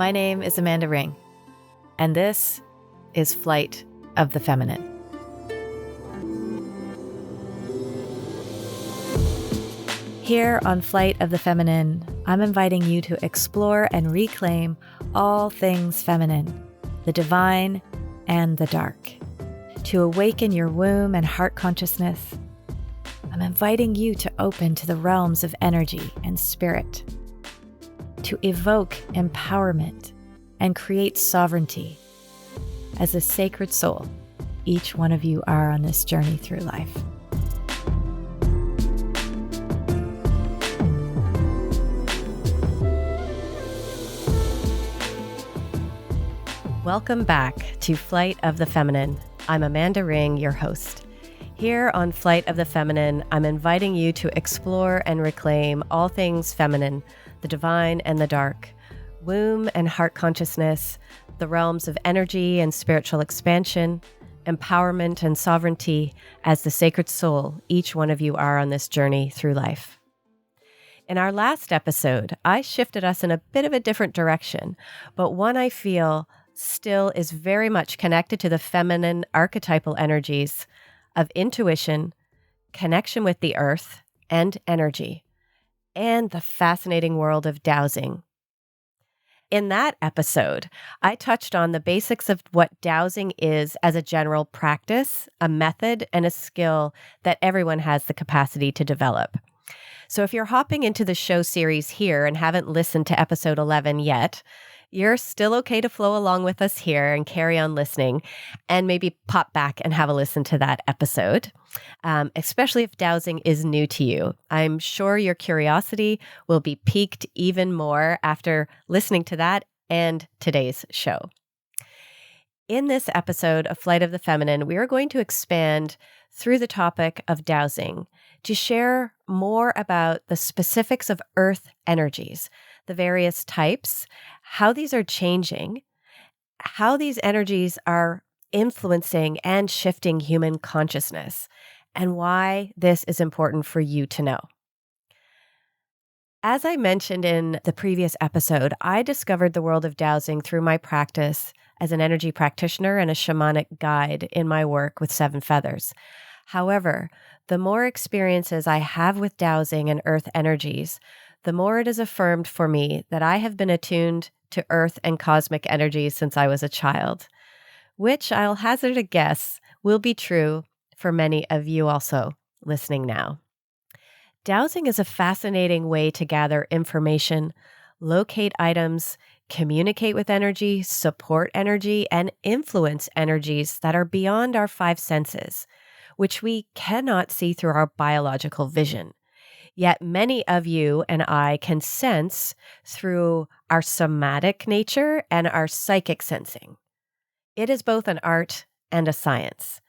My name is Amanda Ring, and this is Flight of the Feminine. Here on Flight of the Feminine, I'm inviting you to explore and reclaim all things feminine, the divine and the dark. To awaken your womb and heart consciousness, I'm inviting you to open to the realms of energy and spirit, to evoke empowerment and create sovereignty. As a sacred soul, each one of you are on this journey through life. Welcome back to Flight of the Feminine. I'm Amanda Ring, your host. Here on Flight of the Feminine, I'm inviting you to explore and reclaim all things feminine, the divine and the dark, womb and heart consciousness, the realms of energy and spiritual expansion, empowerment and sovereignty. As the sacred soul, each one of you are on this journey through life. In our last episode, I shifted us in a bit of a different direction, but one I feel still is very much connected to the feminine archetypal energies of intuition, connection with the earth and energy, and the fascinating world of dowsing. In that episode, I touched on the basics of what dowsing is as a general practice, a method, and a skill that everyone has the capacity to develop. So if you're hopping into the show series here and haven't listened to episode 11 yet, you're still okay to flow along with us here and carry on listening and maybe pop back and have a listen to that episode, especially if dowsing is new to you. I'm sure your curiosity will be piqued even more after listening to that and today's show. In this episode of Flight of the Feminine, we are going to expand through the topic of dowsing to share more about the specifics of earth energies, the various types, how these are changing, how these energies are influencing and shifting human consciousness, and why this is important for you to know. As I mentioned in the previous episode, I discovered the world of dowsing through my practice as an energy practitioner and a shamanic guide in my work with Seven Feathers. However, the more experiences I have with dowsing and earth energies, the more it is affirmed for me that I have been attuned to earth and cosmic energies since I was a child, which I'll hazard a guess will be true for many of you also listening now. Dowsing is a fascinating way to gather information, locate items, communicate with energy, support energy, and influence energies that are beyond our five senses, which we cannot see through our biological vision. Yet many of you and I can sense through our somatic nature and our psychic sensing. It is both an art and a science.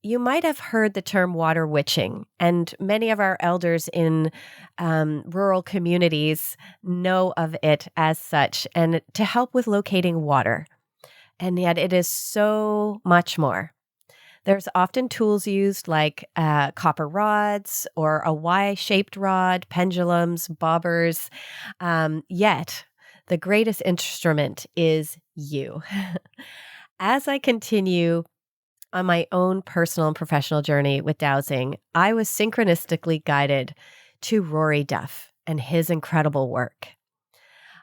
You might have heard the term water witching, and many of our elders in rural communities know of it as such, and to help with locating water. And yet it is so much more. There's often tools used like copper rods or a Y-shaped rod, pendulums, bobbers. Yet the greatest instrument is you. As I continue on my own personal and professional journey with dowsing, I was synchronistically guided to Rory Duff and his incredible work.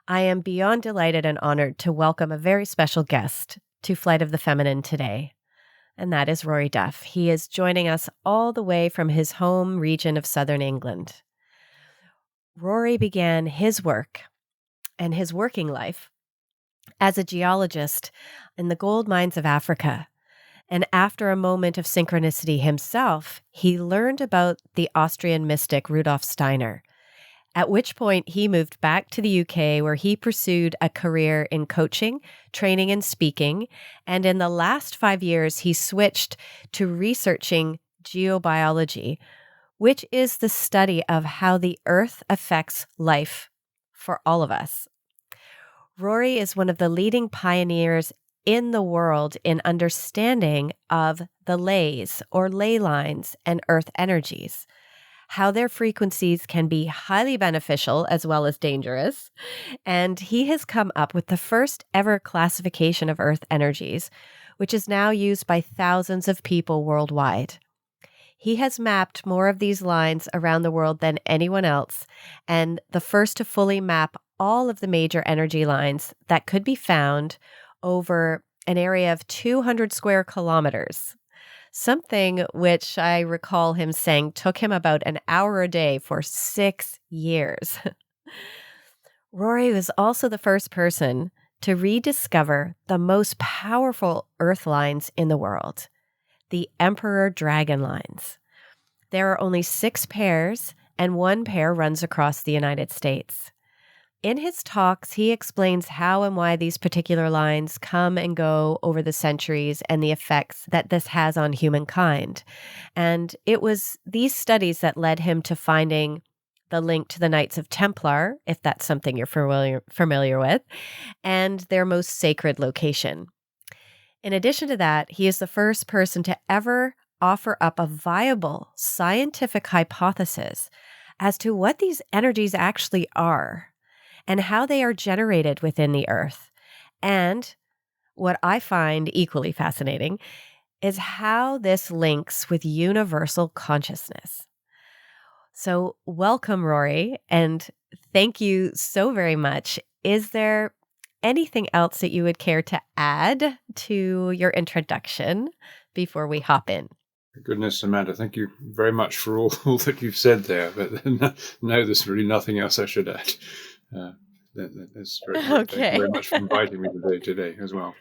I am beyond delighted and honored to welcome a very special guest to Flight of the Feminine today. And that is Rory Duff. He is joining us all the way from his home region of southern England. Rory began his work and his working life as a geologist in the gold mines of Africa. And after a moment of synchronicity himself, he learned about the Austrian mystic Rudolf Steiner, at which point he moved back to the UK, where he pursued a career in coaching, training, and speaking. And in the last 5 years, he switched to researching geobiology, which is the study of how the earth affects life for all of us. Rory is one of the leading pioneers in the world in understanding of the lays or ley lines and earth energies, how their frequencies can be highly beneficial as well as dangerous. And he has come up with the first ever classification of Earth energies, which is now used by thousands of people worldwide. He has mapped more of these lines around the world than anyone else, and the first to fully map all of the major energy lines that could be found over an area of 200 square kilometers. Something which I recall him saying took him about an hour a day for 6 years. Rory was also the first person to rediscover the most powerful Earth lines in the world, the Emperor Dragon lines. There are only 6 pairs, and one pair runs across the United States. In his talks, he explains how and why these particular lines come and go over the centuries and the effects that this has on humankind. And it was these studies that led him to finding the link to the Knights of Templar, if that's something you're familiar with, and their most sacred location. In addition to that, he is the first person to ever offer up a viable scientific hypothesis as to what these energies actually are and how they are generated within the Earth. And what I find equally fascinating is how this links with universal consciousness. So welcome, Rory, and thank you so very much. Is there anything else that you would care to add to your introduction before we hop in? Goodness, Amanda, thank you very much for all that you've said there. But no, there's really nothing else I should add. That's very good. Okay. Thank you very much for inviting me today as well.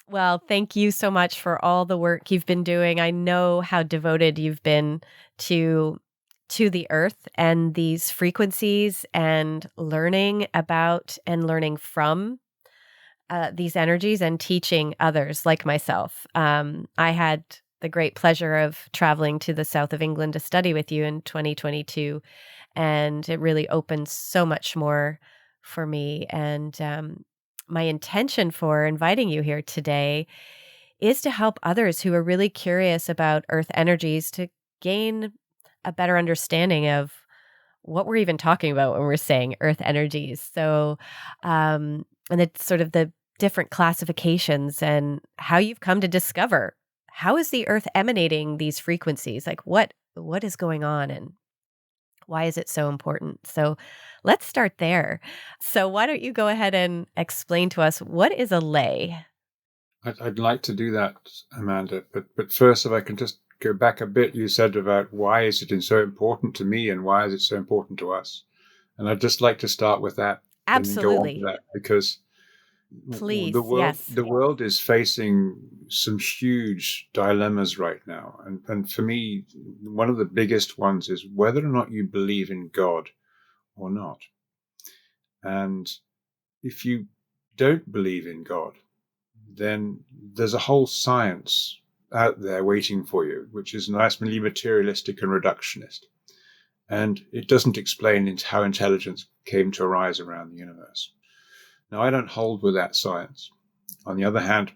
Well, thank you so much for all the work you've been doing. I know how devoted you've been to the Earth and these frequencies and learning about and learning from these energies and teaching others like myself. I had the great pleasure of traveling to the south of England to study with you in 2022, and it really opened so much more for me. And my intention for inviting you here today is to help others who are really curious about Earth energies to gain a better understanding of what we're even talking about when we're saying Earth energies. So, and it's sort of the different classifications and how you've come to discover how is the Earth emanating these frequencies? Like what is going on and why is it so important? So let's start there. So why don't you go ahead and explain to us what is a ley? I'd like to do that, Amanda. But first, if I can just go back a bit, you said about why is it so important to me and why is it so important to us? And I'd just like to start with that. Absolutely. And then go on to that because Please, the world is facing some huge dilemmas right now. And for me, one of the biggest ones is whether or not you believe in God or not. And if you don't believe in God, then there's a whole science out there waiting for you, which is nicely materialistic and reductionist. And it doesn't explain how intelligence came to arise around the universe. Now, I don't hold with that science. On the other hand,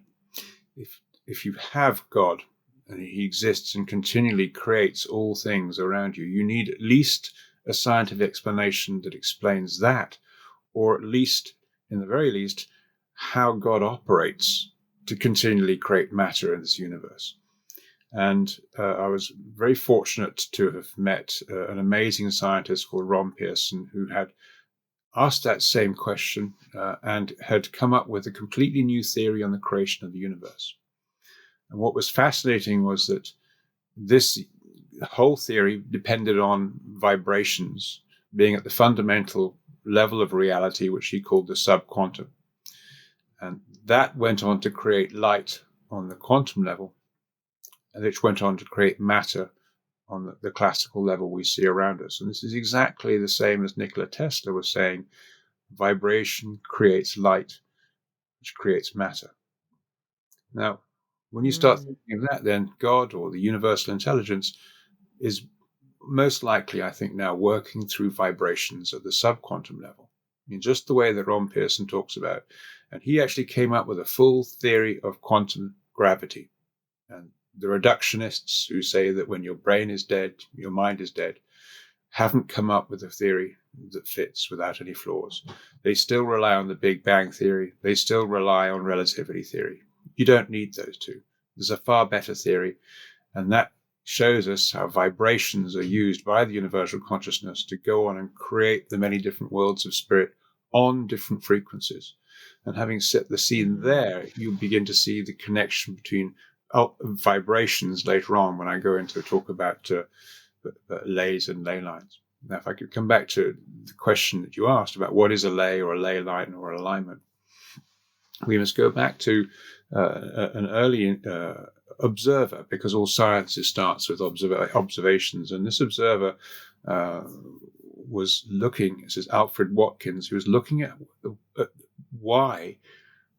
if you have God and he exists and continually creates all things around you, you need at least a scientific explanation that explains that, or at least, in the very least, how God operates to continually create matter in this universe. And I was very fortunate to have met an amazing scientist called Ron Pearson, who had asked that same question and had come up with a completely new theory on the creation of the universe. And what was fascinating was that this whole theory depended on vibrations being at the fundamental level of reality, which he called the subquantum. And that went on to create light on the quantum level, which went on to create matter on the classical level we see around us. And this is exactly the same as Nikola Tesla was saying, vibration creates light, which creates matter. Now, when you start thinking of that, then God or the universal intelligence is most likely, I think now, working through vibrations at the subquantum level. I mean, just the way that Ron Pearson talks about. And he actually came up with a full theory of quantum gravity. And the reductionists who say that when your brain is dead, your mind is dead, haven't come up with a theory that fits without any flaws. They still rely on the Big Bang theory. They still rely on relativity theory. You don't need those two. There's a far better theory, and that shows us how vibrations are used by the universal consciousness to go on and create the many different worlds of spirit on different frequencies. And having set the scene there, you begin to see the connection between vibrations later on when I go into talk about lays and ley lines. Now, if I could come back to the question that you asked about what is a lay or a ley line or alignment, we must go back to an early observer, because all science starts with observations. And this observer was looking, this is Alfred Watkins, he was looking at why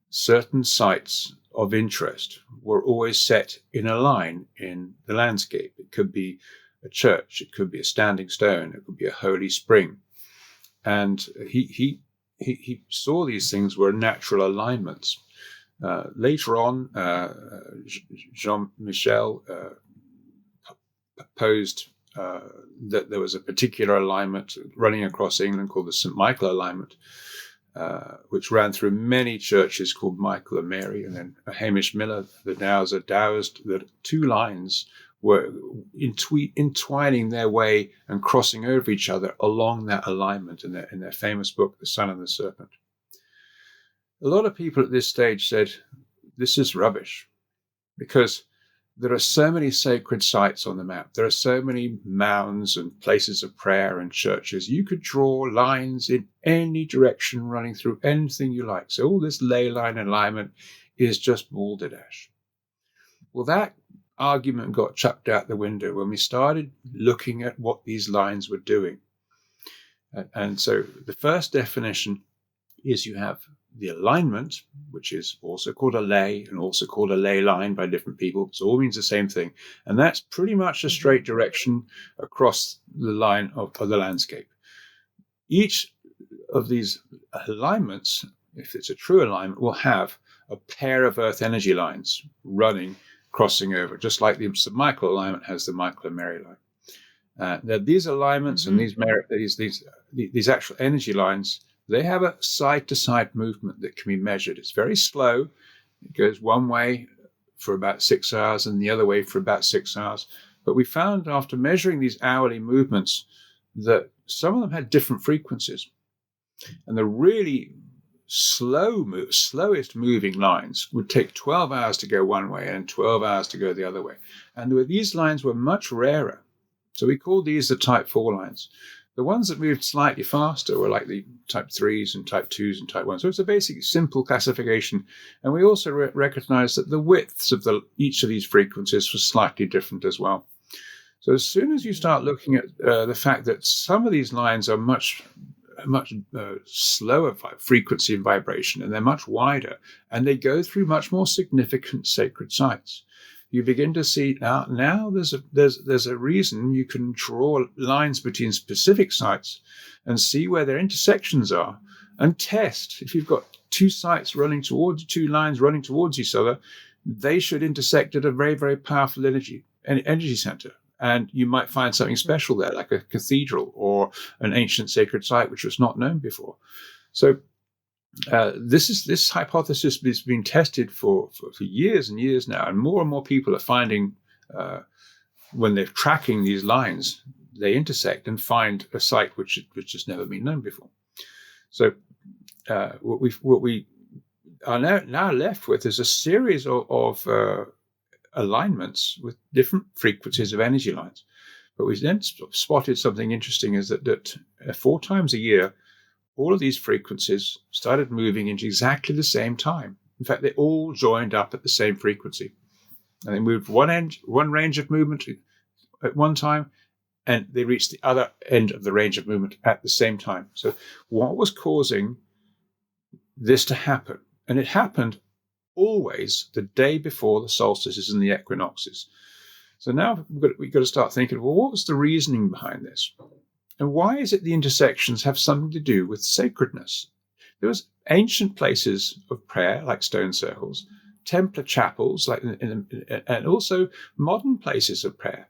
certain sites of interest were always set in a line in the landscape. It could be a church, it could be a standing stone, it could be a holy spring. And he saw these things were natural alignments. Later on, Jean-Michel proposed that there was a particular alignment running across England called the St. Michael alignment, which ran through many churches called Michael and Mary. And then Hamish Miller, the Dowser, dowsed that two lines were entwining their way and crossing over each other along that alignment in their famous book, The Sun and the Serpent. A lot of people at this stage said, this is rubbish, because there are so many sacred sites on the map. There are so many mounds and places of prayer and churches. You could draw lines in any direction running through anything you like. So all this ley line alignment is just balderdash. Well, that argument got chucked out the window when we started looking at what these lines were doing. And so the first definition is you have the alignment, which is also called a ley and also called a ley line by different people. So it all means the same thing. And that's pretty much a straight direction across the line of the landscape. Each of these alignments, if it's a true alignment, will have a pair of earth energy lines running, crossing over, just like the St. Michael alignment has the Michael and Mary line. Now these alignments and these actual energy lines, they have a side-to-side movement that can be measured. It's very slow. It goes one way for about 6 hours and the other way for about 6 hours. But we found after measuring these hourly movements that some of them had different frequencies. And the really slowest moving lines would take 12 hours to go one way and 12 hours to go the other way. And these lines were much rarer. So we called these the type 4 lines. The ones that moved slightly faster were like the type 3s and type 2s and type 1s. So it's a basic, simple classification. And we also recognized that the widths of each of these frequencies was slightly different as well. So as soon as you start looking at the fact that some of these lines are much slower frequency and vibration, and they're much wider, and they go through much more significant sacred sites, you begin to see now there's a reason you can draw lines between specific sites and see where their intersections are and test. If you've got two lines running towards each other, they should intersect at a very, very powerful energy center. And you might find something special there, like a cathedral or an ancient sacred site, which was not known before. So this hypothesis has been tested for years and years now, and more people are finding when they're tracking these lines, they intersect and find a site which has never been known before. So what we are now left with is a series of alignments with different frequencies of energy lines. But we then spotted something interesting, is that 4 times a year, all of these frequencies started moving into exactly the same time. In fact, they all joined up at the same frequency. And they moved one range of movement at one time, and they reached the other end of the range of movement at the same time. So what was causing this to happen? And it happened always the day before the solstices and the equinoxes. So now we've got to start thinking, well, what was the reasoning behind this? And why is it the intersections have something to do with sacredness? There was ancient places of prayer, like stone circles, Templar chapels, and also modern places of prayer.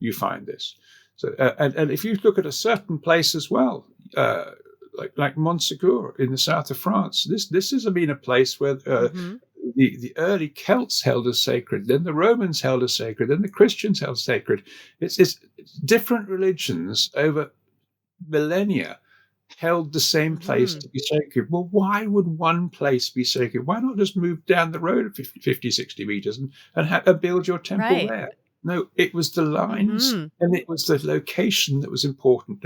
you find this. So, and if you look at a certain place as well, like Montsegur in the south of France, this has been a place where the early Celts held as sacred, then the Romans held as sacred, then the Christians held sacred. It's different religions over millennia held the same place to be sacred. Well, why would one place be sacred? Why not just move down the road 50, 60 meters and build your temple there? No, it was the lines and it was the location that was important.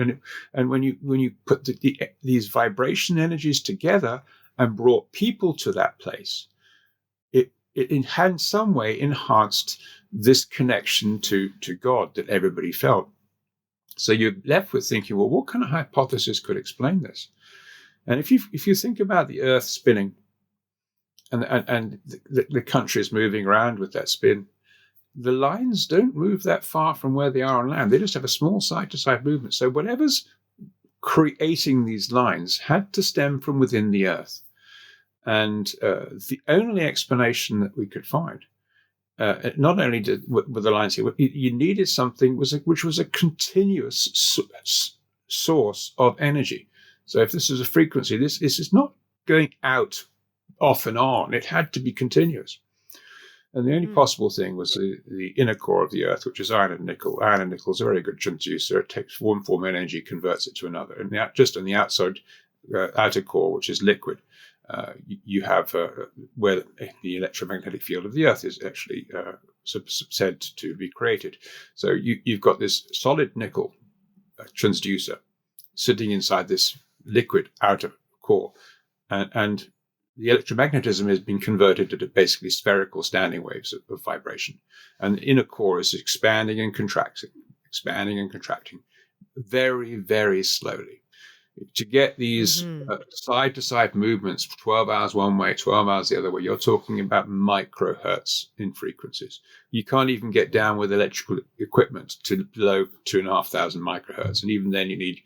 And when you put these vibration energies together and brought people to that place, it in some way enhanced this connection to God that everybody felt. So you're left with thinking, well, what kind of hypothesis could explain this? And if you think about the Earth spinning and the countries moving around with that spin, the lines don't move that far from where they are on land. They just have a small side-to-side movement. So whatever's creating these lines had to stem from within the Earth. And the only explanation that we could find, not only were the lines here, you needed something which was a continuous source of energy. So if this is a frequency, this is not going out off and on. It had to be continuous. And the only possible thing was the inner core of the Earth, which is iron and nickel. Iron and nickel is a very good transducer. It takes one form of energy, converts it to another. And just on the outside, outer core, which is liquid, you have where the electromagnetic field of the Earth is actually said to be created. So you've got this solid nickel transducer sitting inside this liquid outer core, and the electromagnetism has been converted to basically spherical standing waves of vibration. And the inner core is expanding and contracting, very, very slowly. To get these side-to-side movements, 12 hours one way, 12 hours the other way, you're talking about microhertz in frequencies. You can't even get down with electrical equipment to below 2,500 microhertz. And even then you need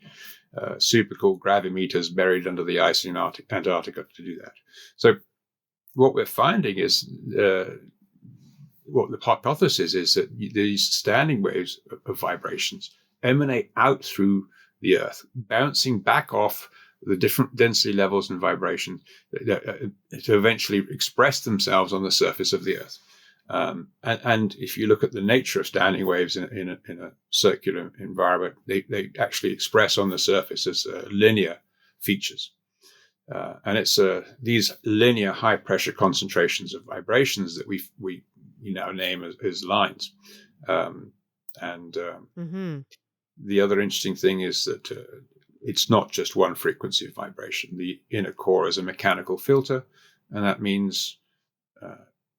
super cool gravimeters buried under the ice in Antarctica to do that. So what we're finding is, what the hypothesis is, that these standing waves of vibrations emanate out through the Earth, bouncing back off the different density levels and vibrations to eventually express themselves on the surface of the Earth. And if you look at the nature of standing waves in a circular environment, they actually express on the surface as linear features. And it's these linear high pressure concentrations of vibrations that we now name as lines. The other interesting thing is that it's not just one frequency of vibration. The inner core is a mechanical filter, and that means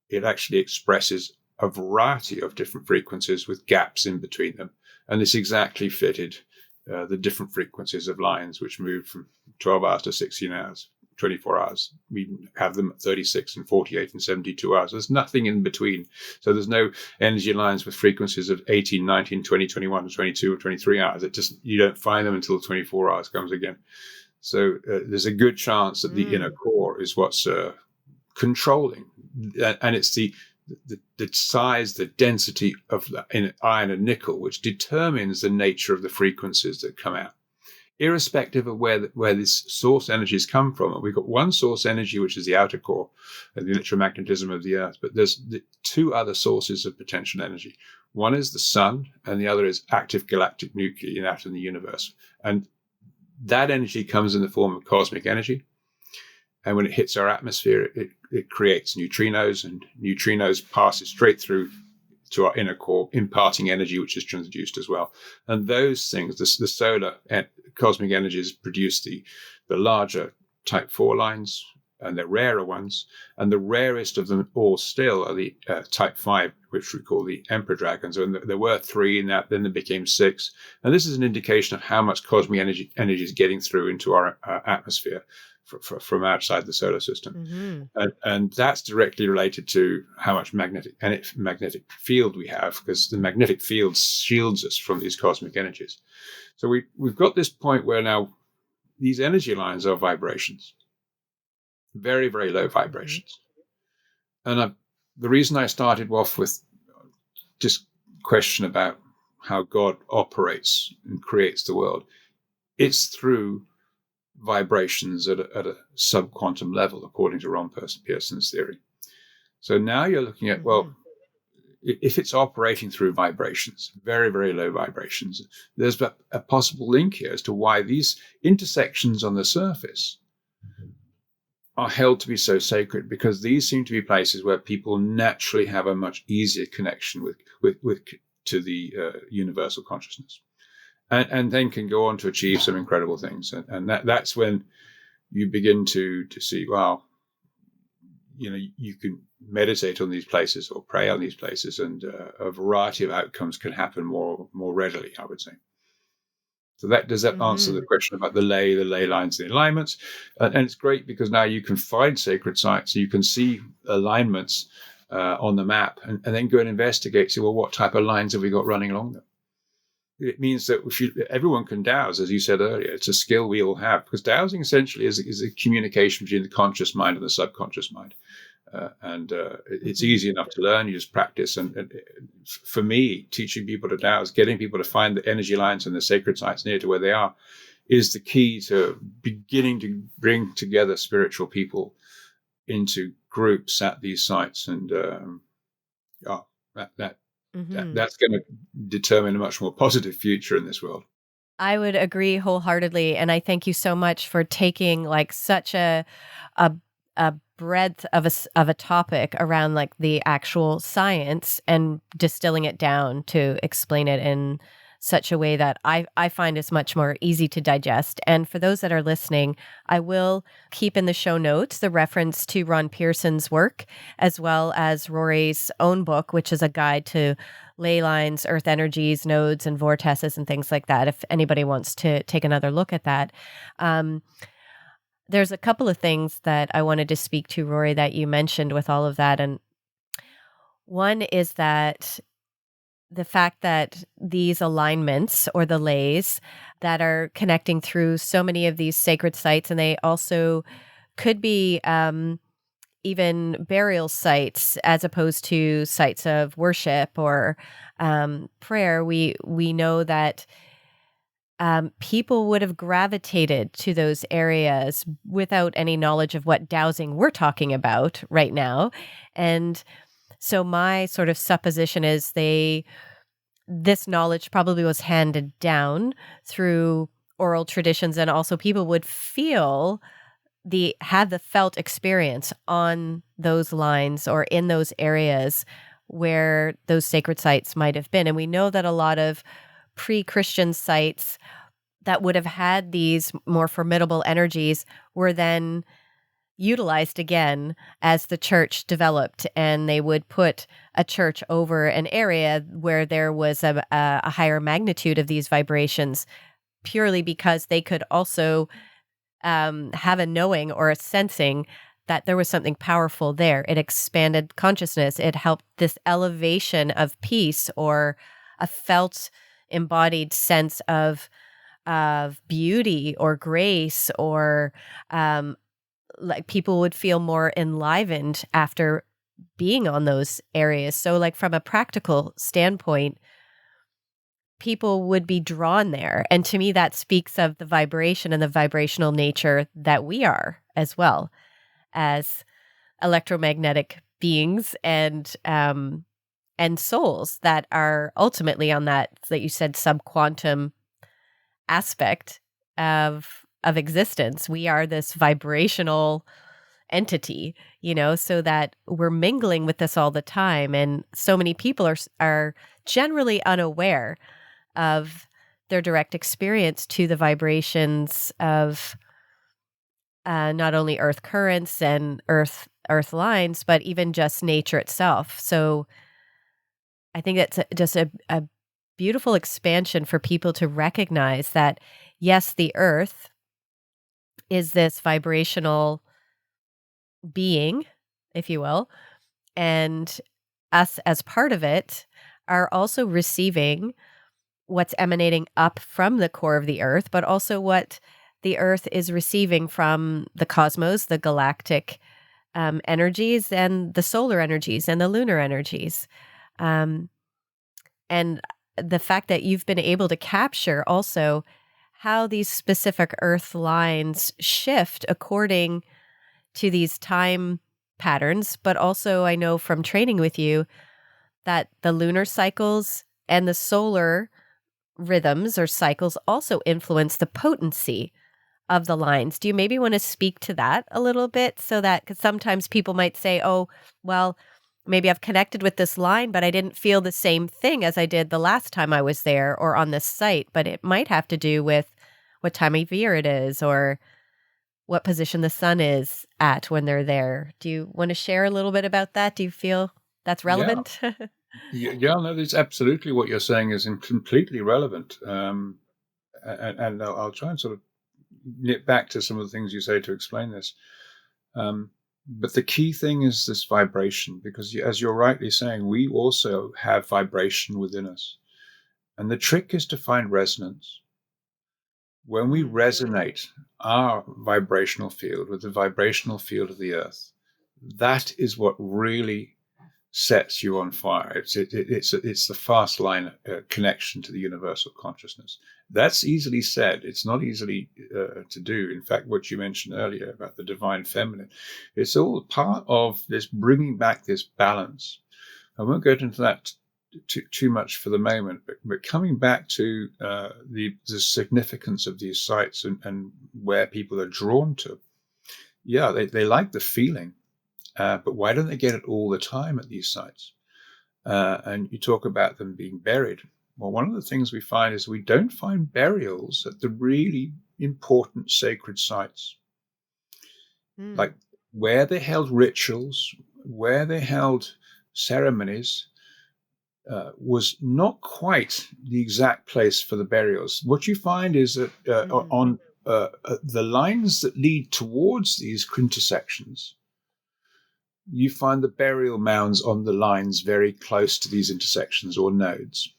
it actually expresses a variety of different frequencies with gaps in between them. And this exactly fitted the different frequencies of lines, which moved from 12 hours to 16 hours, 24 hours. We have them at 36 and 48 and 72 hours. There's nothing in between. So there's no energy lines with frequencies of 18, 19, 20, 21, 22, or 23 hours. You don't find them until 24 hours comes again. So there's a good chance that the inner core is what's controlling, and it's the size, the density of in iron and nickel, which determines the nature of the frequencies that come out, irrespective of where this source energies come from. And we've got one source energy, which is the outer core and the electromagnetism of the Earth, but there's two other sources of potential energy. One is the sun, and the other is active galactic nuclei out in the universe. And that energy comes in the form of cosmic energy. And when it hits our atmosphere, it creates neutrinos, and neutrinos passes straight through to our inner core, imparting energy, which is transduced as well. And those things, the solar cosmic energies, produce the larger type 4 lines, and the rarer ones. And the rarest of them all still are the type 5, which we call the emperor dragons. And there were 3 in that, then there became 6. And this is an indication of how much cosmic energy is getting through into our atmosphere from outside the solar system. And that's directly related to how much magnetic field we have, because the magnetic field shields us from these cosmic energies. So we've got this point where now these energy lines are vibrations, very, very low vibrations. And the reason I started off with this question about how God operates and creates the world, it's through vibrations at a subquantum level, according to Ron Pearson's theory. So now you're looking at, well, if it's operating through vibrations, very, very low vibrations, there's a possible link here as to why these intersections on the surface are held to be so sacred, because these seem to be places where people naturally have a much easier connection with to the universal consciousness, and then can go on to achieve some incredible things. And that's when you begin to see, wow, you can meditate on these places or pray on these places, and a variety of outcomes can happen more readily, I would say. So does that answer the question about the ley lines, the alignments? And it's great because now you can find sacred sites, you can see alignments on the map, and then go and investigate, see, well, what type of lines have we got running along them? It means that everyone can dowse, as you said earlier. It's a skill we all have, because dowsing essentially is a communication between the conscious mind and the subconscious mind. It's easy enough to learn. You just practice. And for me, teaching people to dowse, getting people to find the energy lines and the sacred sites near to where they are, is the key to beginning to bring together spiritual people into groups at these sites. And that's going to determine a much more positive future in this world. I would agree wholeheartedly, and I thank you so much for taking like such a breadth of a topic around like the actual science and distilling it down to explain it in such a way that I find is much more easy to digest. And for those that are listening, I will keep in the show notes the reference to Ron Pearson's work, as well as Rory's own book, which is a guide to ley lines, earth energies, nodes, and vortices, and things like that, if anybody wants to take another look at that. There's a couple of things that I wanted to speak to, Rory, that you mentioned with all of that. And one is that the fact that these alignments, or the leys that are connecting through so many of these sacred sites, and they also could be even burial sites as opposed to sites of worship or prayer, we know that people would have gravitated to those areas without any knowledge of what dowsing we're talking about right now. And so my sort of supposition is this knowledge probably was handed down through oral traditions, and also people would have the felt experience on those lines or in those areas where those sacred sites might have been. And we know that a lot of pre-Christian sites that would have had these more formidable energies were then utilized again as the church developed, and they would put a church over an area where there was a higher magnitude of these vibrations, purely because they could also have a knowing or a sensing that there was something powerful there. It expanded consciousness. It helped this elevation of peace, or a felt embodied sense of beauty or grace, or like people would feel more enlivened after being on those areas. So like from a practical standpoint, people would be drawn there. And to me, that speaks of the vibration and the vibrational nature that we are as well as electromagnetic beings and souls that are ultimately on that you said subquantum aspect of existence. We are this vibrational entity, so that we're mingling with this all the time. And so many people are generally unaware of their direct experience to the vibrations of not only earth currents and earth lines, but even just nature itself. So I think that's just a beautiful expansion for people to recognize that, yes, the earth is this vibrational being, if you will, and us as part of it are also receiving what's emanating up from the core of the earth, but also what the earth is receiving from the cosmos, the galactic energies, and the solar energies and the lunar energies. And the fact that you've been able to capture also how these specific earth lines shift according to these time patterns. But also, I know from training with you that the lunar cycles and the solar rhythms or cycles also influence the potency of the lines. Do you maybe want to speak to that a little bit? So that, because sometimes people might say, oh, well, maybe I've connected with this line, but I didn't feel the same thing as I did the last time I was there or on this site. But it might have to do with what time of year it is or what position the sun is at when they're there. Do you want to share a little bit about that? Do you feel that's relevant? Yeah, no, that's absolutely what you're saying is completely relevant. And I'll try and sort of nip back to some of the things you say to explain this. But the key thing is this vibration, because as you're rightly saying, we also have vibration within us. And the trick is to find resonance. When we resonate our vibrational field with the vibrational field of the earth, that is what really sets you on fire. It's the fast line connection to the universal consciousness. That's easily said. It's not easily to do. In fact, what you mentioned earlier about the divine feminine, it's all part of this bringing back this balance. I won't go into that too much for the moment, but coming back to the significance of these sites and where people are drawn to. Yeah, they like the feeling. But why don't they get it all the time at these sites? And you talk about them being buried. Well, one of the things we find is we don't find burials at the really important sacred sites. Like where they held rituals, where they held ceremonies, was not quite the exact place for the burials. What you find is that on the lines that lead towards these intersections, you find the burial mounds on the lines very close to these intersections or nodes.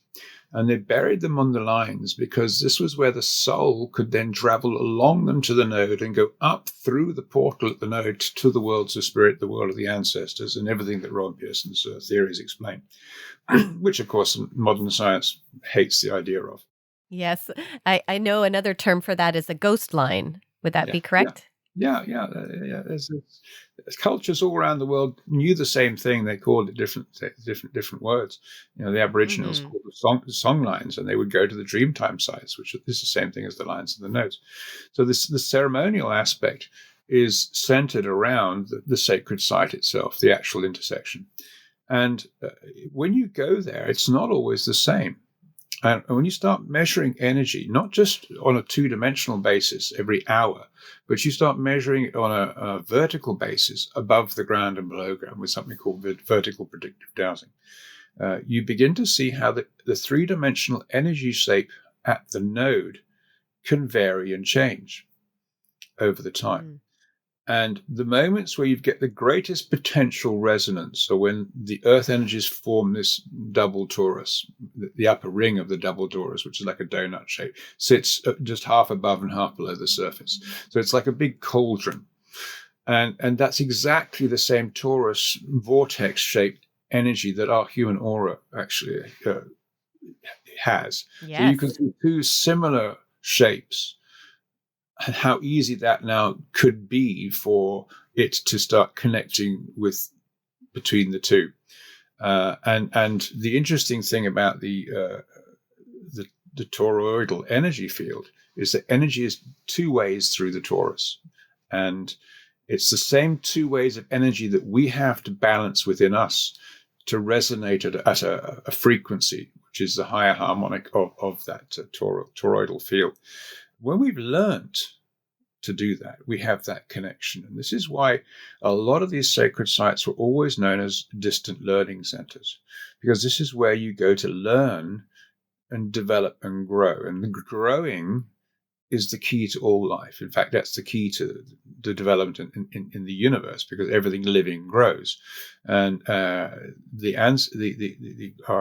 And they buried them on the lines because this was where the soul could then travel along them to the node and go up through the portal at the node to the worlds of spirit, the world of the ancestors, and everything that Ron Pearson's theories explain, which, of course, modern science hates the idea of. Yes. I know another term for that is a ghost line. Would that be correct? Yeah. There's cultures all around the world knew the same thing. They called it different words. The Aboriginals called the song lines, and they would go to the Dreamtime sites, which is the same thing as the lines and the notes. So the ceremonial aspect is centered around the sacred site itself, the actual intersection. And when you go there, it's not always the same. And when you start measuring energy, not just on a two-dimensional basis every hour, but you start measuring it on a vertical basis above the ground and below ground with something called vertical predictive dowsing, you begin to see how the three-dimensional energy shape at the node can vary and change over the time. And the moments where you get the greatest potential resonance are when the earth energies form this double torus, the upper ring of the double torus, which is like a donut shape, sits just half above and half below the surface. So it's like a big cauldron. And that's exactly the same torus vortex shaped energy that our human aura actually has. Yes. So you can see two similar shapes. And how easy that now could be for it to start connecting with between the two. And the interesting thing about the toroidal energy field is that energy is two ways through the torus. And it's the same two ways of energy that we have to balance within us to resonate at a frequency, which is the higher harmonic of that toroidal field. When we've learned to do that, we have that connection. And this is why a lot of these sacred sites were always known as distant learning centers, because this is where you go to learn and develop and grow. And the growing is the key to all life. In fact, that's the key to the development in the universe, because everything living grows. And our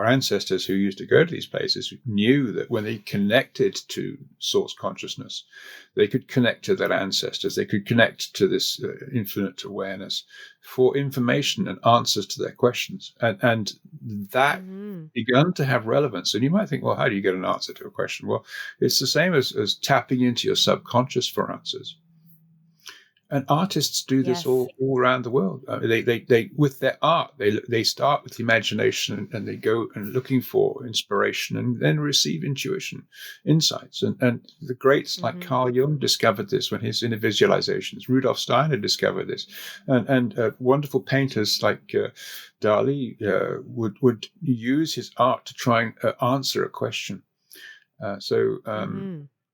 ancestors who used to go to these places knew that when they connected to source consciousness, they could connect to their ancestors. They could connect to this infinite awareness for information and answers to their questions. And that begun to have relevance. And you might think, well, how do you get an answer to a question? Well, it's the same as tapping into your subconscious for answers. And artists do this all around the world. They with their art, they start with imagination and they go and looking for inspiration and then receive intuition, insights. And the greats like Carl Jung discovered this when he's in the visualizations. Rudolf Steiner discovered this. And wonderful painters like Dali would use his art to try and answer a question.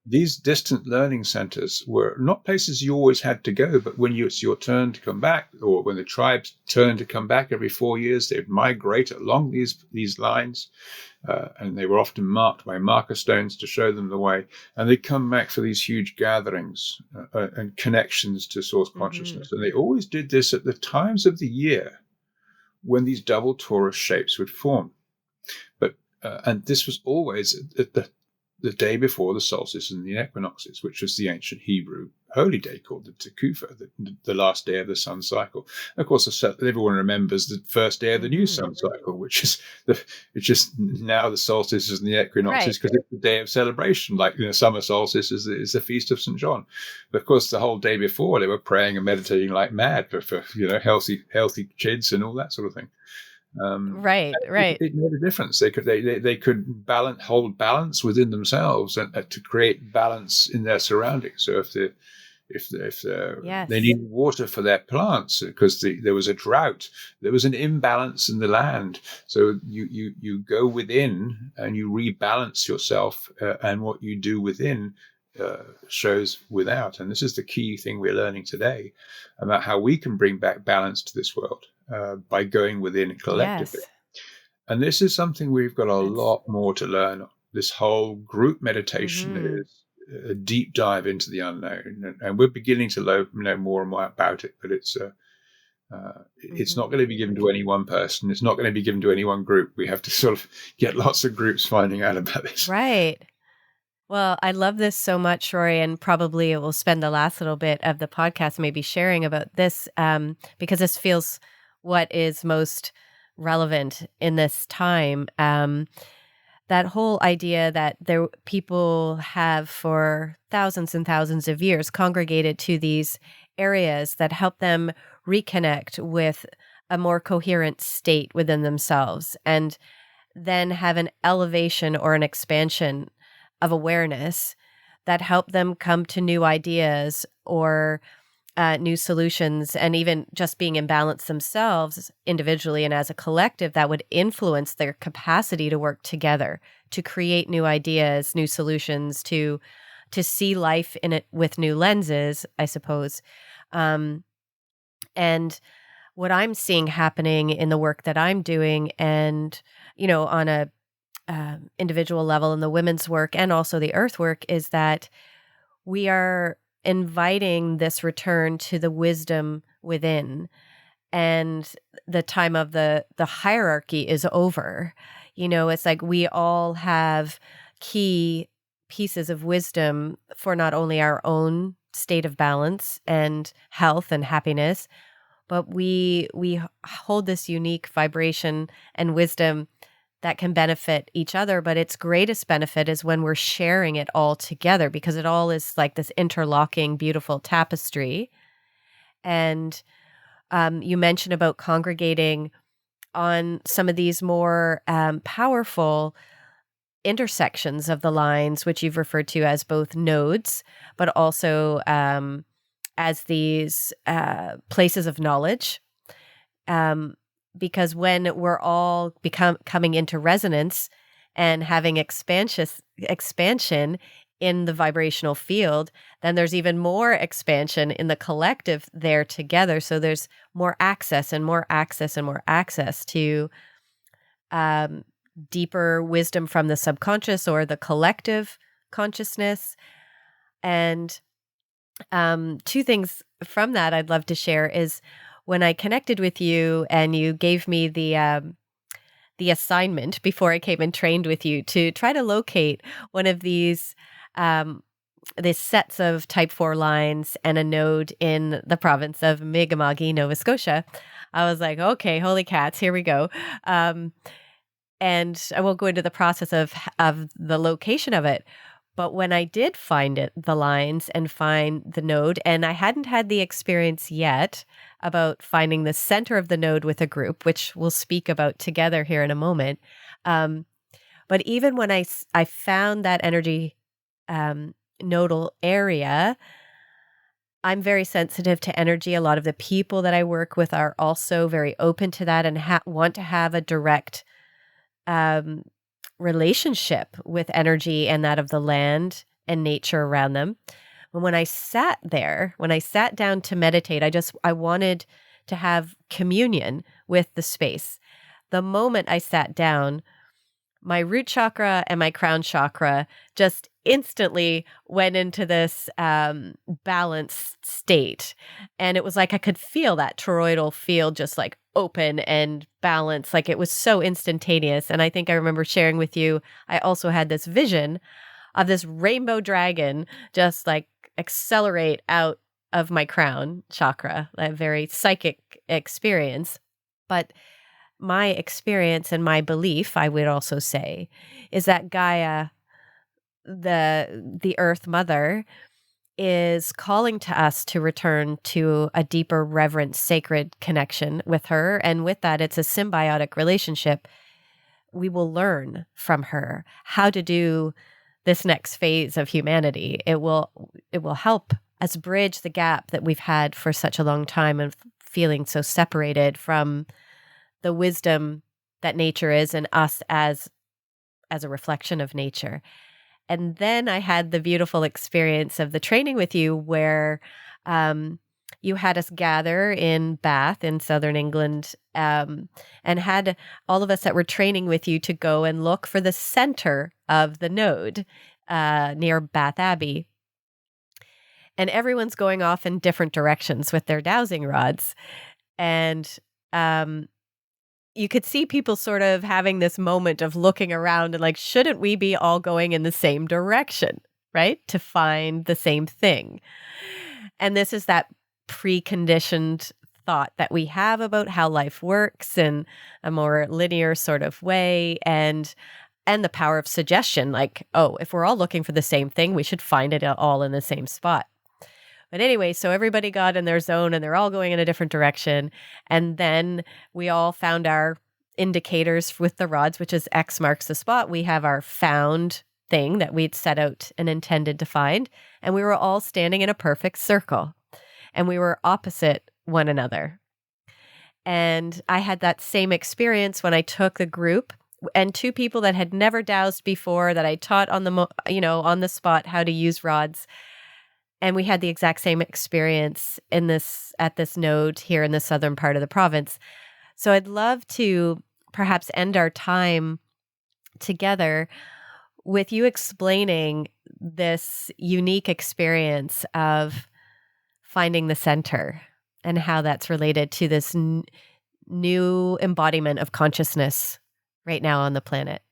These distant learning centers were not places you always had to go, but when it's your turn to come back, or when the tribe's turn to come back every 4 years, they'd migrate along these lines, and they were often marked by marker stones to show them the way. And they'd come back for these huge gatherings and connections to source consciousness. And they always did this at the times of the year when these double torus shapes would form. But and this was always at the day before the solstice and the equinoxes, which was the ancient Hebrew holy day called the Tekufa, the last day of the sun cycle. And of course, everyone remembers the first day of the new sun cycle, which is it's just now the solstices and the equinoxes, because it's the day of celebration. Like summer solstice is the feast of St. John. But of course, the whole day before they were praying and meditating like mad for healthy kids and all that sort of thing. Right. It made a difference. They could hold balance within themselves and to create balance in their surroundings. So if they need water for their plants because there was a drought, there was an imbalance in the land. So you go within and you rebalance yourself, and what you do within shows without. And this is the key thing we're learning today about how we can bring back balance to this world. By going within collectively. And this is something we've got a lot more to learn. This whole group meditation is a deep dive into the unknown. And we're beginning to know more and more about it, but it's not going to be given to any one person. It's not going to be given to any one group. We have to sort of get lots of groups finding out about this. Right. Well, I love this so much, Rory, and probably we'll spend the last little bit of the podcast maybe sharing about this because this feels what is most relevant in this time. That whole idea that people have for thousands and thousands of years congregated to these areas that help them reconnect with a more coherent state within themselves, and then have an elevation or an expansion of awareness that help them come to new ideas or new solutions, and even just being in balance themselves individually and as a collective that would influence their capacity to work together, to create new ideas, new solutions, to see life in it with new lenses, I suppose. And what I'm seeing happening in the work that I'm doing, and, on a individual level in the women's work and also the earth work, is that we are inviting this return to the wisdom within, and the time of the hierarchy is over. It's like we all have key pieces of wisdom for not only our own state of balance and health and happiness, but we hold this unique vibration and wisdom that can benefit each other, but its greatest benefit is when we're sharing it all together, because it all is like this interlocking, beautiful tapestry. And you mentioned about congregating on some of these more powerful intersections of the lines, which you've referred to as both nodes, but also as these places of knowledge. Because when we're all coming into resonance and having expansion in the vibrational field, then there's even more expansion in the collective there together. So there's more access and more access and more access to deeper wisdom from the subconscious or the collective consciousness. And two things from that I'd love to share is, when I connected with you and you gave me the assignment before I came and trained with you to try to locate one of these these sets of type 4 lines and a node in the province of Mi'kma'ki, Nova Scotia. I was like, okay, holy cats, here we go. And I won't go into the process of the location of it. But when I did find it, the lines and find the node, and I hadn't had the experience yet about finding the center of the node with a group, which we'll speak about together here in a moment. But even when I found that energy nodal area, I'm very sensitive to energy. A lot of the people that I work with are also very open to that and want to have a direct relationship with energy and that of the land and nature around them. But when I sat down to meditate, I wanted to have communion with the space. The moment I sat down, my root chakra and my crown chakra just instantly went into this balanced state. And it was like I could feel that toroidal field just like open and balanced. Like it was so instantaneous. And I think I remember sharing with you, I also had this vision of this rainbow dragon just like accelerate out of my crown chakra, a very psychic experience. But my experience and my belief, I would also say, is that Gaia, the Earth Mother, is calling to us to return to a deeper, reverent, sacred connection with her. And with that, it's a symbiotic relationship. We will learn from her how to do this next phase of humanity. It will help us bridge the gap that we've had for such a long time of feeling so separated from the wisdom that nature is and us as a reflection of nature. And then I had the beautiful experience of the training with you where you had us gather in Bath in southern England and had all of us that were training with you to go and look for the center of the node near Bath Abbey. And everyone's going off in different directions with their dowsing rods. And you could see people sort of having this moment of looking around and like, shouldn't we be all going in the same direction, right? To find the same thing. And this is that preconditioned thought that we have about how life works in a more linear sort of way, and the power of suggestion, like, oh, if we're all looking for the same thing, we should find it all in the same spot. But anyway, so everybody got in their zone and they're all going in a different direction. And then we all found our indicators with the rods, which is X marks the spot. We have our found thing that we'd set out and intended to find. And we were all standing in a perfect circle. And we were opposite one another. And I had that same experience when I took a group and two people that had never dowsed before, that I taught on the spot how to use rods. And we had the exact same experience at this node here in the southern part of the province. So I'd love to perhaps end our time together with you explaining this unique experience of finding the center and how that's related to this new embodiment of consciousness right now on the planet.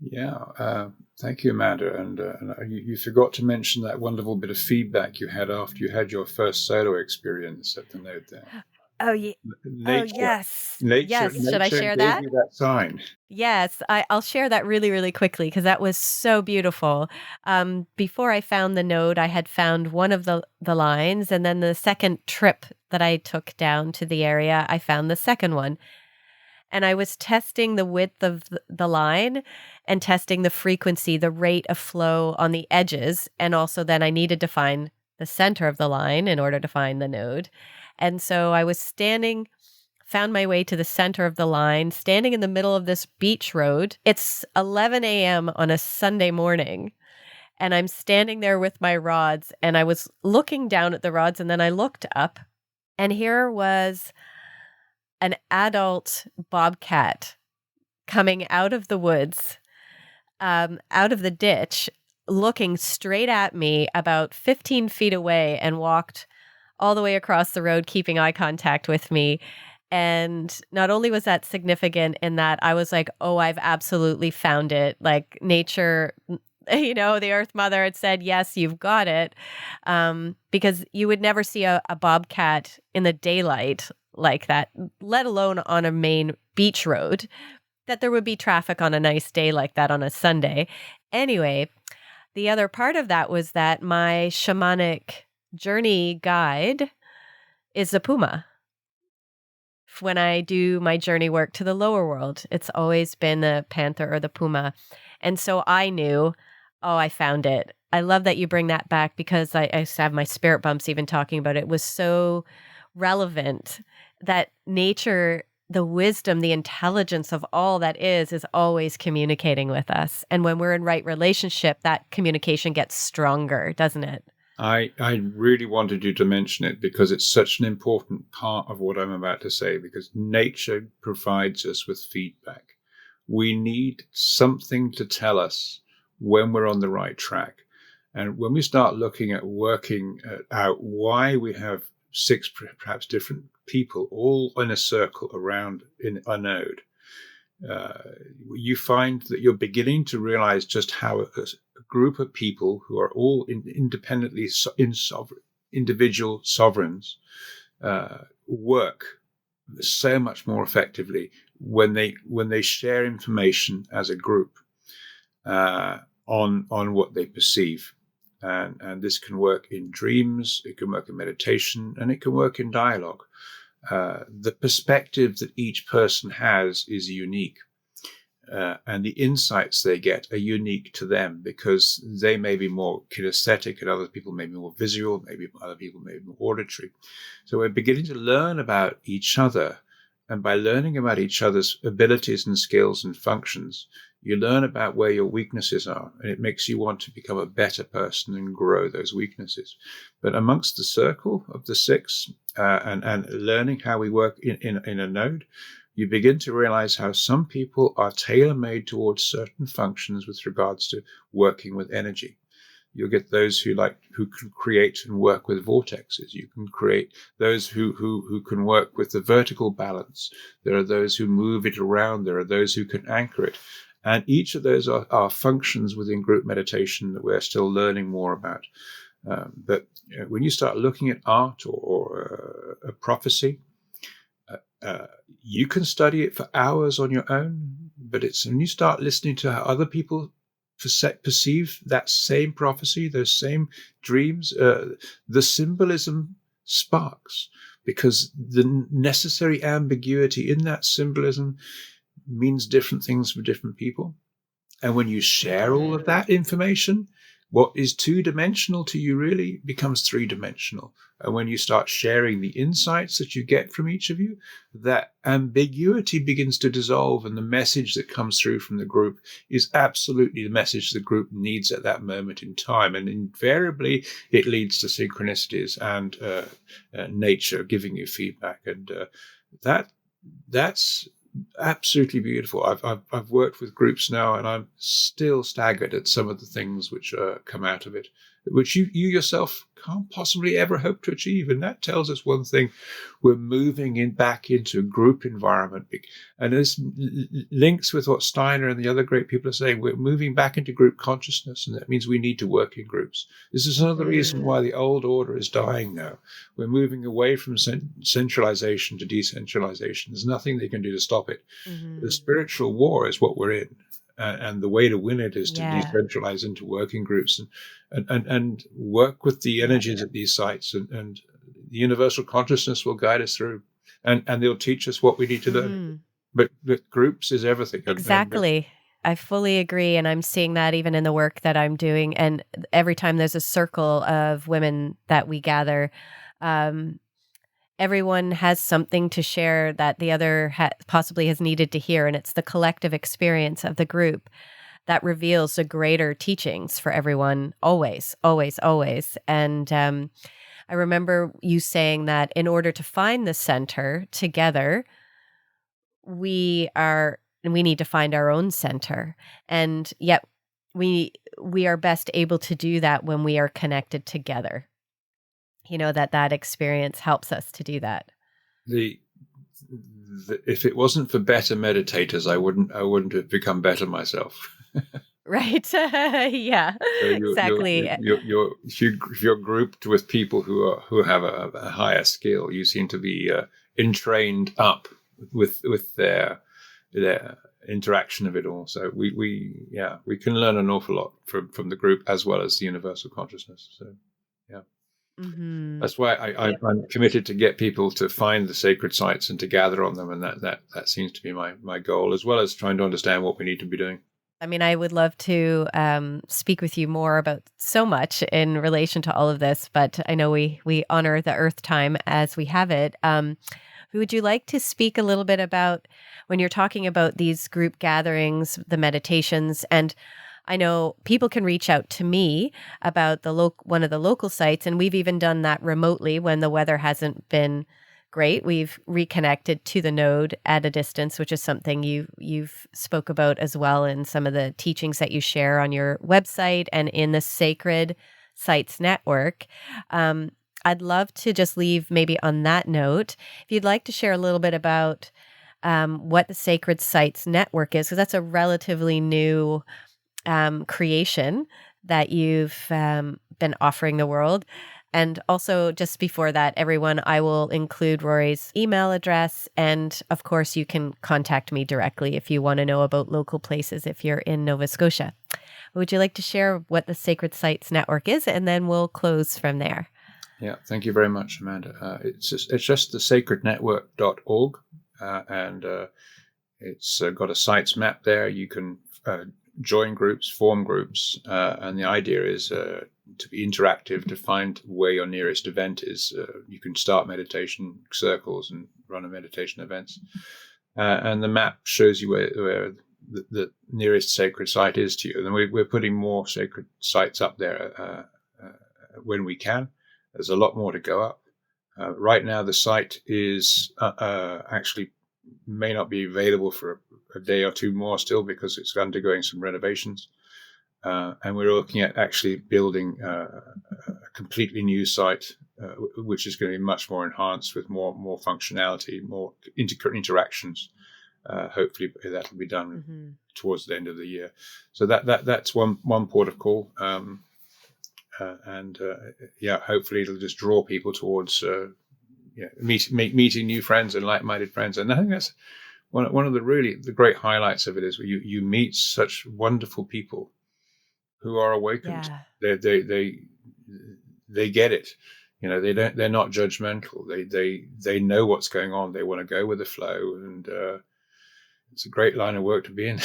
Yeah, thank you, Amanda. And you forgot to mention that wonderful bit of feedback you had after you had your first solo experience at the node there. Oh, yeah. Nature, Yes. Nature, Yes. Should I share gave that? you that sign. Yes, I'll share that really, really quickly because that was so beautiful. Before I found the node, I had found one of the lines, and then the second trip that I took down to the area, I found the second one. And I was testing the width of the line and testing the frequency, the rate of flow on the edges. And also then I needed to find the center of the line in order to find the node. And so I was found my way to the center of the line, standing in the middle of this beach road. It's 11 a.m. on a Sunday morning. And I'm standing there with my rods, and I was looking down at the rods, and then I looked up, and here was an adult bobcat coming out of the woods, out of the ditch, looking straight at me about 15 feet away, and walked all the way across the road, keeping eye contact with me. And not only was that significant in that I was like, oh, I've absolutely found it. Like nature, the Earth Mother had said, yes, you've got it. Because you would never see a bobcat in the daylight like that, let alone on a main beach road, that there would be traffic on a nice day like that on a Sunday. Anyway, the other part of that was that my shamanic journey guide is a puma. When I do my journey work to the lower world, it's always been the panther or the puma. And so I knew, I found it. I love that you bring that back, because I used to have my spirit bumps even talking about it. It was so relevant that nature, the wisdom, the intelligence of all that is always communicating with us. And when we're in right relationship, that communication gets stronger, doesn't it? I really wanted you to mention it because it's such an important part of what I'm about to say, because nature provides us with feedback. We need something to tell us when we're on the right track. And when we start looking at working out why we have 6 perhaps different people all in a circle around in a node, you find that you're beginning to realize just how a group of people who are all independently individual sovereigns work so much more effectively when they share information as a group on what they perceive. And this can work in dreams, it can work in meditation, and it can work in dialogue. The perspective that each person has is unique. And the insights they get are unique to them, because they may be more kinesthetic and other people may be more visual, maybe other people may be more auditory. So we're beginning to learn about each other. And by learning about each other's abilities and skills and functions, you learn about where your weaknesses are, and it makes you want to become a better person and grow those weaknesses. But amongst the circle of the 6 and learning how we work in a node, you begin to realize how some people are tailor-made towards certain functions with regards to working with energy. You'll get those who can create and work with vortexes. You can create those who can work with the vertical balance. There are those who move it around. There are those who can anchor it. And each of those are functions within group meditation that we're still learning more about. But when you start looking at art or a prophecy, you can study it for hours on your own. But it's when you start listening to how other people perceive that same prophecy, those same dreams, the symbolism sparks, because the necessary ambiguity in that symbolism means different things for different people. And when you share all of that information, what is 2-dimensional to you really becomes 3-dimensional. And when you start sharing the insights that you get from each of you, that ambiguity begins to dissolve, and the message that comes through from the group is absolutely the message the group needs at that moment in time. And invariably, it leads to synchronicities and nature giving you feedback. And that's absolutely beautiful. I've worked with groups now, and I'm still staggered at some of the things which come out of it, which you yourself can't possibly ever hope to achieve. And that tells us one thing: we're moving back into a group environment. And this links with what Steiner and the other great people are saying. We're moving back into group consciousness, and that means we need to work in groups. This is another reason why the old order is dying now. We're moving away from centralization to decentralization. There's nothing they can do to stop it. Mm-hmm. The spiritual war is what we're in. And the way to win it is to decentralize into working groups and work with the energies at these sites, and the universal consciousness will guide us through, and they'll teach us what we need to learn. But groups is everything. Exactly. I fully agree. And I'm seeing that even in the work that I'm doing. And every time there's a circle of women that we gather, everyone has something to share that the other possibly has needed to hear. And it's the collective experience of the group that reveals the greater teachings for everyone, always, always, always. And I remember you saying that in order to find the center together, we need to find our own center. And yet we are best able to do that when we are connected together. That experience helps us to do that. If it wasn't for better meditators, I wouldn't have become better myself. Right. Yeah, So exactly. if you're grouped with people who have a higher skill, you seem to be entrained up with their interaction of it all. So we can learn an awful lot from the group as well as the universal consciousness. So yeah. Hmm. That's why I'm committed to get people to find the sacred sites and to gather on them, and that seems to be my goal, as well as trying to understand what we need to be doing. I mean, I would love to speak with you more about so much in relation to all of this, but I know we honor the Earth time as we have it. Would you like to speak a little bit about when you're talking about these group gatherings, the meditations, and I know people can reach out to me about one of the local sites, and we've even done that remotely when the weather hasn't been great. We've reconnected to the node at a distance, which is something you've spoke about as well in some of the teachings that you share on your website and in the Sacred Sites Network. I'd love to just leave maybe on that note. If you'd like to share a little bit about what the Sacred Sites Network is, because that's a relatively new creation that you've been offering the world. And also, just before that, everyone, I will include Rory's email address. And of course, you can contact me directly if you want to know about local places if you're in Nova Scotia. Would you like to share what the Sacred Sites Network is? And then we'll close from there. Yeah, thank you very much, Amanda. It's just the sacrednetwork.org, and it's got a sites map there. You can join groups, form groups, and the idea is to be interactive, to find where your nearest event is. You can start meditation circles and run a meditation events, and the map shows you where the nearest sacred site is to you. And we're putting more sacred sites up there when we can. There's a lot more to go up. Right now, the site is actually may not be available for a day or two more still because it's undergoing some renovations. And we're looking at actually building a completely new site, which is going to be much more enhanced with more functionality, more interactions. Hopefully that'll be done towards the end of the year. So that's one port of call. Hopefully it'll just draw people towards meeting new friends and like-minded friends. And I think that's one of the great highlights of it is you meet such wonderful people who are awakened. Yeah. They get it. They're not judgmental. They know what's going on. They want to go with the flow, and it's a great line of work to be in.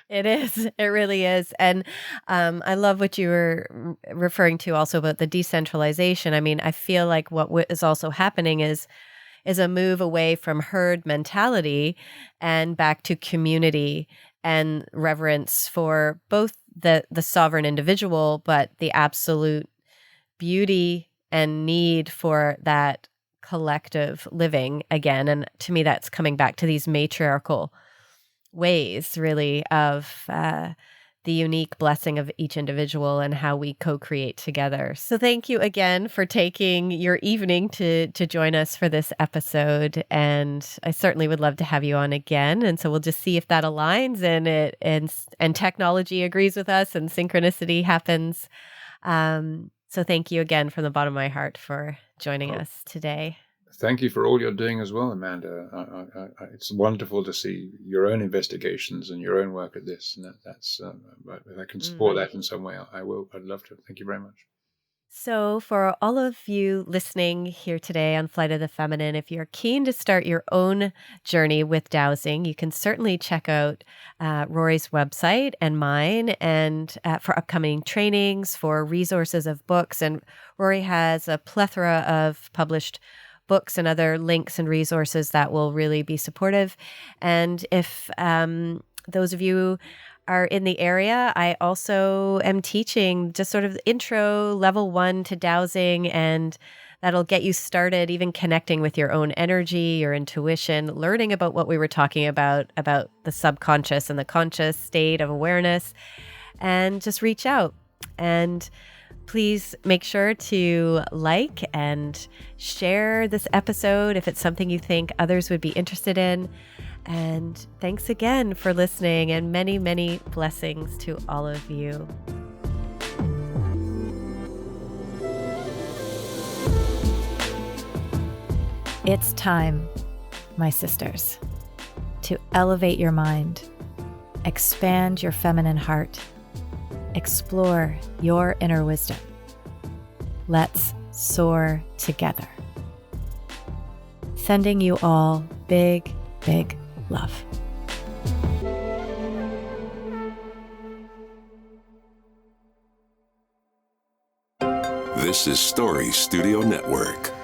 It is. It really is. And I love what you were referring to also about the decentralization. I mean, I feel like what is also happening is a move away from herd mentality and back to community and reverence for both the sovereign individual, but the absolute beauty and need for that collective living again. And to me, that's coming back to these matriarchal ways, really, of the unique blessing of each individual and how we co-create together. So thank you again for taking your evening to join us for this episode. And I certainly would love to have you on again. And so we'll just see if that aligns and technology agrees with us and synchronicity happens. So thank you again from the bottom of my heart for joining us today. Thank you for all you're doing as well, Amanda. It's wonderful to see your own investigations and your own work at this. And that's if I can support that in some way, I will. I'd love to. Thank you very much. So for all of you listening here today on Flight of the Feminine, if you're keen to start your own journey with dowsing, you can certainly check out Rory's website and mine, and for upcoming trainings, for resources of books. And Rory has a plethora of published books and other links and resources that will really be supportive. And if those of you are in the area, I also am teaching just sort of intro level 1 to dowsing, and that'll get you started even connecting with your own energy, your intuition, learning about what we were talking about the subconscious and the conscious state of awareness, and just reach out. And please make sure to like and share this episode if it's something you think others would be interested in. And thanks again for listening, and many, many blessings to all of you. It's time, my sisters, to elevate your mind, expand your feminine heart, explore your inner wisdom. Let's soar together. Sending you all big, big love. This is Story Studio Network.